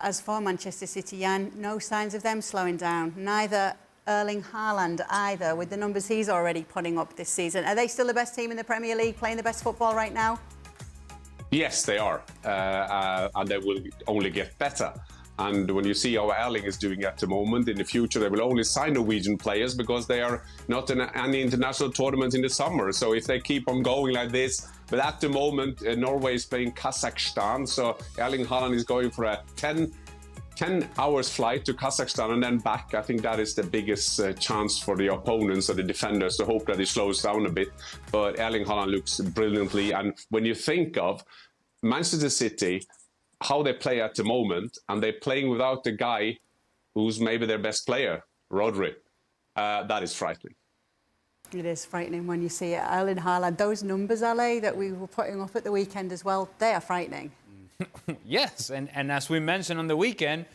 As for Manchester City, Jan, no signs of them slowing down. Neither Erling Haaland either, with the numbers he's already putting up this season. Are they still the best team in the Premier League, playing the best football right now? Yes, they are. And they will only get better. And when you see how Erling is doing at the moment, in the future they will only sign Norwegian players because they are not in any international tournaments in the summer. So if they keep on going like this, but at the moment Norway is playing Kazakhstan, so Erling Haaland is going for a 10 hours flight to Kazakhstan and then back. I think that is the biggest chance for the opponents or the defenders to hope that he slows down a bit. But Erling Haaland looks brilliantly, and when you think of Manchester City, how they play at the moment, and they're playing without the guy who's maybe their best player, Rodri. That is frightening. It is frightening when you see it. Erling Haaland, those numbers, Ale, that we were putting up at the weekend as well, they are frightening. Yes, and as we mentioned on the weekend,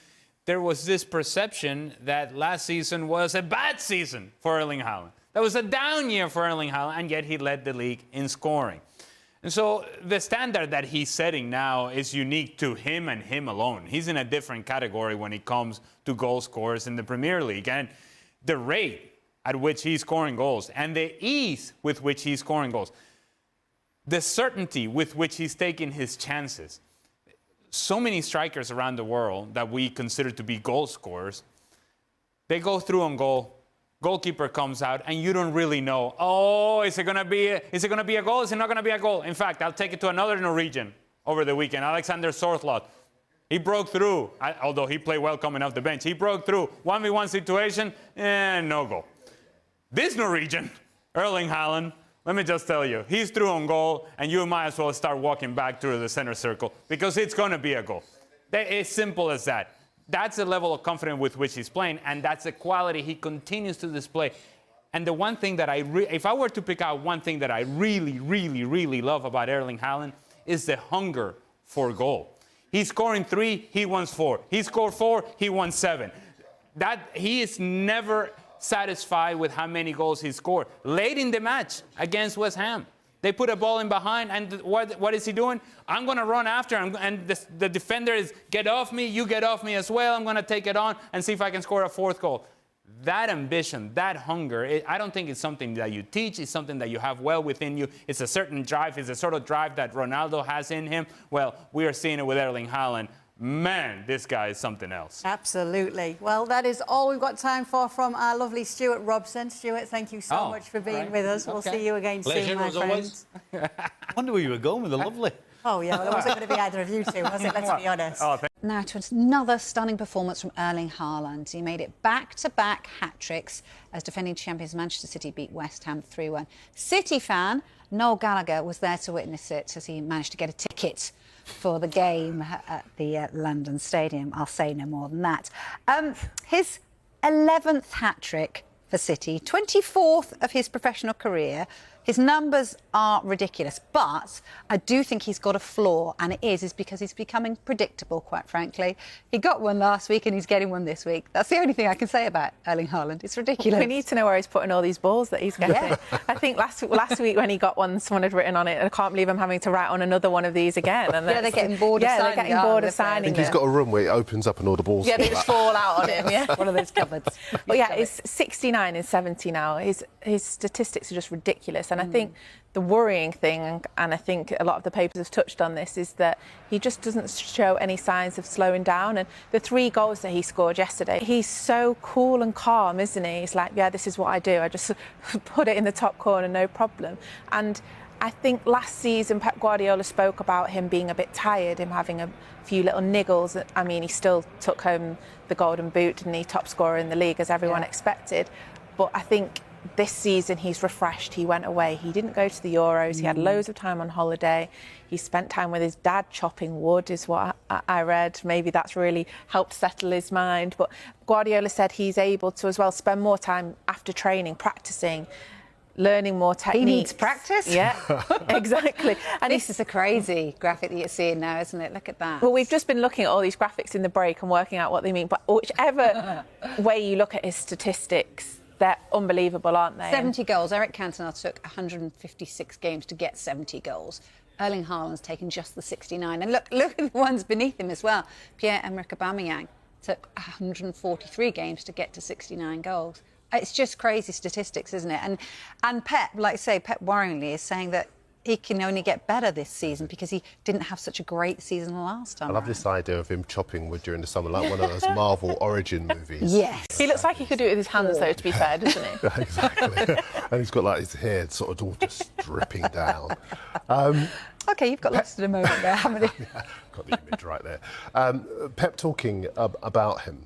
there was this perception that last season was a bad season for Erling Haaland. That was a down year for Erling Haaland, and yet he led the league in scoring. And so the standard that he's setting now is unique to him and him alone. He's in a different category when it comes to goal scorers in the Premier League. And the rate at which he's scoring goals and the ease with which he's scoring goals, the certainty with which he's taking his chances. So many strikers around the world that we consider to be goal scorers, they go through on goal. Goalkeeper comes out, and you don't really know, oh, is it going to be a goal? Is it not going to be a goal? In fact, I'll take it to another Norwegian over the weekend, Alexander Sorloth. He broke through, although he played well coming off the bench. He broke through, 1v1 situation, and no goal. This Norwegian, Erling Haaland, let me just tell you, he's through on goal, and you might as well start walking back through the center circle, because it's going to be a goal. It's simple as that. That's the level of confidence with which he's playing, and that's the quality he continues to display. And the one thing that if I were to pick out one thing that I really, really, really love about Erling Haaland is the hunger for goal. He's scoring 3, he wants 4. He scored 4, he won 7. He is never satisfied with how many goals he scored. Late in the match against West Ham, they put a ball in behind, and what is he doing? I'm going to run after him, and the defender is, get off me, you get off me as well. I'm going to take it on and see if I can score a 4th goal. That ambition, that hunger, I don't think it's something that you teach. It's something that you have well within you. It's a certain drive. It's a sort of drive that Ronaldo has in him. Well, we are seeing it with Erling Haaland. Man, this guy is something else. Absolutely. Well, that is all we've got time for from our lovely Stuart Robson. Stuart, thank you so much for being with us. We'll see you again soon, my friends. I wonder where you were going with the lovely. Oh, yeah, well, it wasn't going to be either of you two, was it? Let's be honest. Now to another stunning performance from Erling Haaland. He made it back-to-back hat-tricks as defending champions Manchester City beat West Ham 3-1. City fan Noel Gallagher was there to witness it as he managed to get a ticket for the game at the London Stadium. I'll say no more than that. His 11th hat-trick for City, 24th of his professional career. His numbers are ridiculous, but I do think he's got a flaw, and it is because he's becoming predictable, quite frankly. He got one last week and he's getting one this week. That's the only thing I can say about Erling Haaland. It's ridiculous. We need to know where he's putting all these balls that he's getting. Yeah. I think last week when he got one, someone had written on it, I can't believe I'm having to write on another one of these again. And yeah, they're getting bored of signing. Yeah, they're getting bored of signing. I think he's got a room where it opens up and all the balls they just fall out on him, yeah. One of those cupboards. But yeah, it's 69 and 70 now. His statistics are just ridiculous. And I think the worrying thing, and I think a lot of the papers have touched on this, is that he just doesn't show any signs of slowing down. And the 3 goals that he scored yesterday, he's so cool and calm, isn't he? He's like, yeah, this is what I do. I just put it in the top corner, no problem. And I think last season Pep Guardiola spoke about him being a bit tired, him having a few little niggles. I mean, he still took home the Golden Boot, didn't he? Top scorer in the league, as everyone expected. But I think this season he's refreshed. He went away. He didn't go to the Euros. He had loads of time on holiday. He spent time with his dad chopping wood, is what I read. Maybe that's really helped settle his mind. But Guardiola said he's able to as well spend more time after training, practicing, learning more techniques. He needs practice? Yeah, exactly. And this is a crazy graphic that you're seeing now, isn't it? Look at that. Well, we've just been looking at all these graphics in the break and working out what they mean. But whichever way you look at his statistics, they're unbelievable, aren't they? 70 goals. Eric Cantona took 156 games to get 70 goals. Erling Haaland's taken just the 69. And look at the ones beneath him as well. Pierre-Emerick Aubameyang took 143 games to get to 69 goals. It's just crazy statistics, isn't it? And Pep, like I say, Pep worryingly is saying that he can only get better this season because he didn't have such a great season last time. I love this idea of him chopping wood during the summer, like one of those Marvel origin movies. Yes. He looks like he could do it with his hands, though, to be fair, doesn't he? Exactly. And he's got like his hair sort of all just dripping down. OK, you've got lost in a moment there, haven't you? Yeah, got the image right there. Pep talking about him.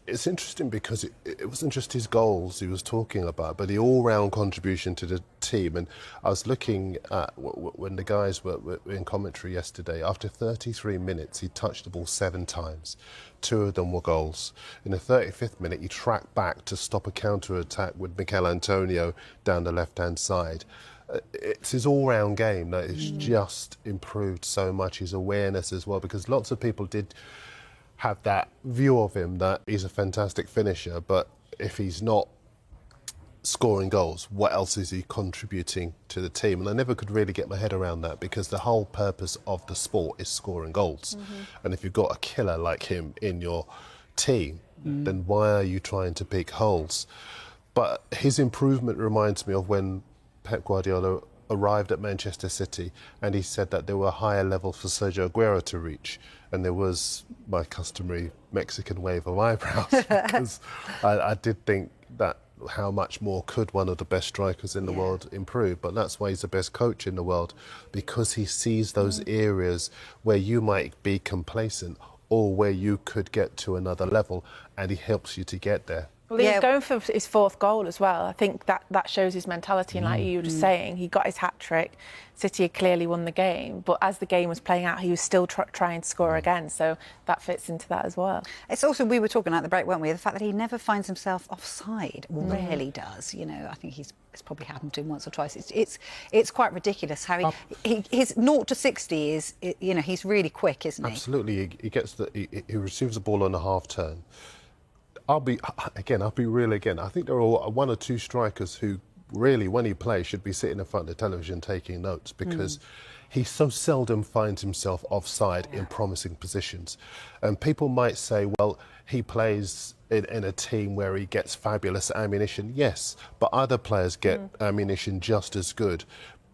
It's interesting because it wasn't just his goals he was talking about, but the all-round contribution to the team. And I was looking at when the guys were in commentary yesterday. After 33 minutes, he touched the ball 7 times. 2 of them were goals. In the 35th minute, he tracked back to stop a counter-attack with Mikel Antonio down the left-hand side. It's his all-round game that has just improved so much, his awareness as well, because lots of people did have that view of him that he's a fantastic finisher, but if he's not scoring goals, what else is he contributing to the team? And I never could really get my head around that, because the whole purpose of the sport is scoring goals. And if you've got a killer like him in your team, then why are you trying to pick holes? But his improvement reminds me of when Pep Guardiola arrived at Manchester City, and he said that there were higher levels for Sergio Aguero to reach, and there was my customary Mexican wave of eyebrows, because I did think that how much more could one of the best strikers in the world improve. But that's why he's the best coach in the world, because he sees those areas where you might be complacent or where you could get to another level, and he helps you to get there. Well, he's going for his 4th goal as well. I think that shows his mentality. And like you were just saying, he got his hat-trick. City had clearly won the game. But as the game was playing out, he was still trying to score again. So that fits into that as well. It's also, we were talking at the break, weren't we, the fact that he never finds himself offside. Rarely does. You know, I think it's probably happened to him once or twice. It's quite ridiculous how his 0 to 60 is, you know, he's really quick, isn't he? Absolutely. He receives the ball on a half turn. I'll be real again. I think there are 1 or 2 strikers who really, when he plays, should be sitting in front of the television taking notes, because he so seldom finds himself offside in promising positions. And people might say, well, he plays in a team where he gets fabulous ammunition. Yes, but other players get ammunition just as good.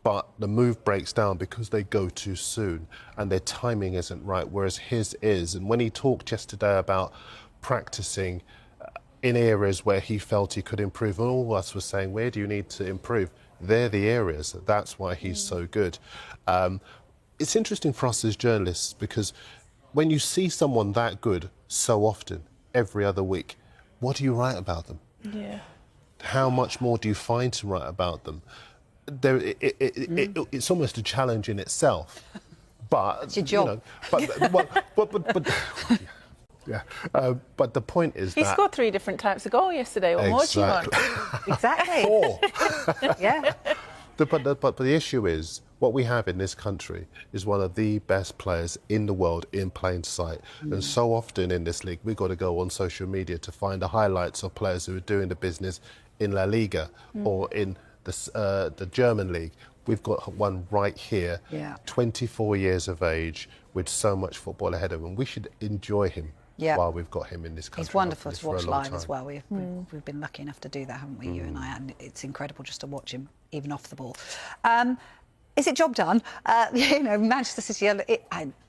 But the move breaks down because they go too soon and their timing isn't right, whereas his is. And when he talked yesterday about practicing in areas where he felt he could improve, and all of us were saying, where do you need to improve? They're the areas. That's why he's so good. It's interesting for us as journalists, because when you see someone that good so often, every other week, what do you write about them? Yeah. How much more do you find to write about them? It's almost a challenge in itself. But it's your job. You know, but yeah, but the point is he scored 3 different types of goal yesterday. What more do you want? Exactly. 4. Yeah. But the issue is, what we have in this country is one of the best players in the world in plain sight. And so often in this league, we've got to go on social media to find the highlights of players who are doing the business in La Liga or in the German league. We've got one right here, 24 years of age, with so much football ahead of him. We should enjoy him while we've got him in this country. He's wonderful to watch live as well. We've been lucky enough to do that, haven't we, you and I? And it's incredible just to watch him, even off the ball. Is it job done? You know, Manchester City,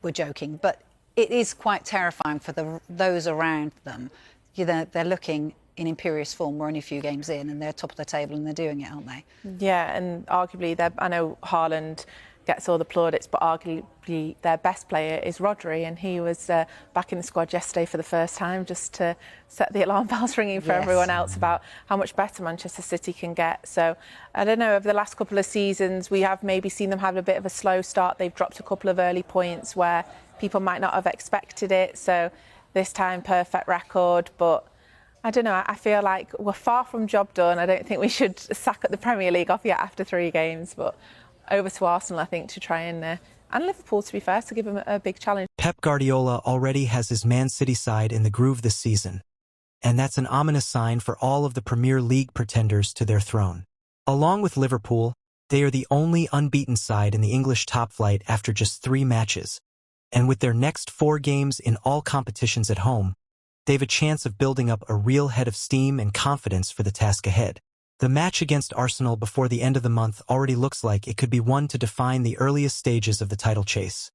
we're joking, but it is quite terrifying for those around them. You know, they're looking in imperious form. We're only a few games in and they're top of the table and they're doing it, aren't they? Yeah, and arguably, I know Haaland gets all the plaudits, but arguably their best player is Rodri, and he was back in the squad yesterday for the first time, just to set the alarm bells ringing for everyone else about how much better Manchester City can get. So I don't know, over the last couple of seasons we have maybe seen them have a bit of a slow start. They've dropped a couple of early points where people might not have expected it, so this time perfect record. But I don't know, I feel like we're far from job done. I don't think we should sack up the Premier League off yet after 3 games, but over to Arsenal, I think, to try and Liverpool, to be fair, to give them a big challenge. Pep Guardiola already has his Man City side in the groove this season, and that's an ominous sign for all of the Premier League pretenders to their throne. Along with Liverpool, They are the only unbeaten side in the English top flight after just 3 matches. And with their next 4 games in all competitions at home, they've a chance of building up a real head of steam and confidence for the task ahead. The match against Arsenal before the end of the month already looks like it could be one to define the earliest stages of the title chase.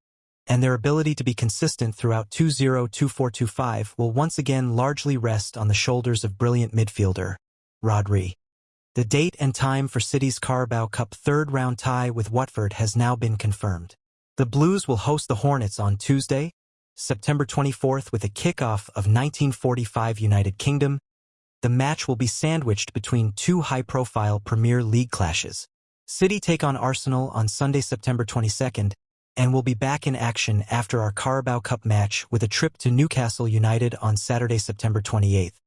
And their ability to be consistent throughout 2024-25 will once again largely rest on the shoulders of brilliant midfielder Rodri. The date and time for City's Carabao Cup third-round tie with Watford has now been confirmed. The Blues will host the Hornets on Tuesday, September 24th with a kickoff of 1945 United Kingdom. The match will be sandwiched between 2 high-profile Premier League clashes. City take on Arsenal on Sunday, September 22nd, and will be back in action after our Carabao Cup match with a trip to Newcastle United on Saturday, September 28th.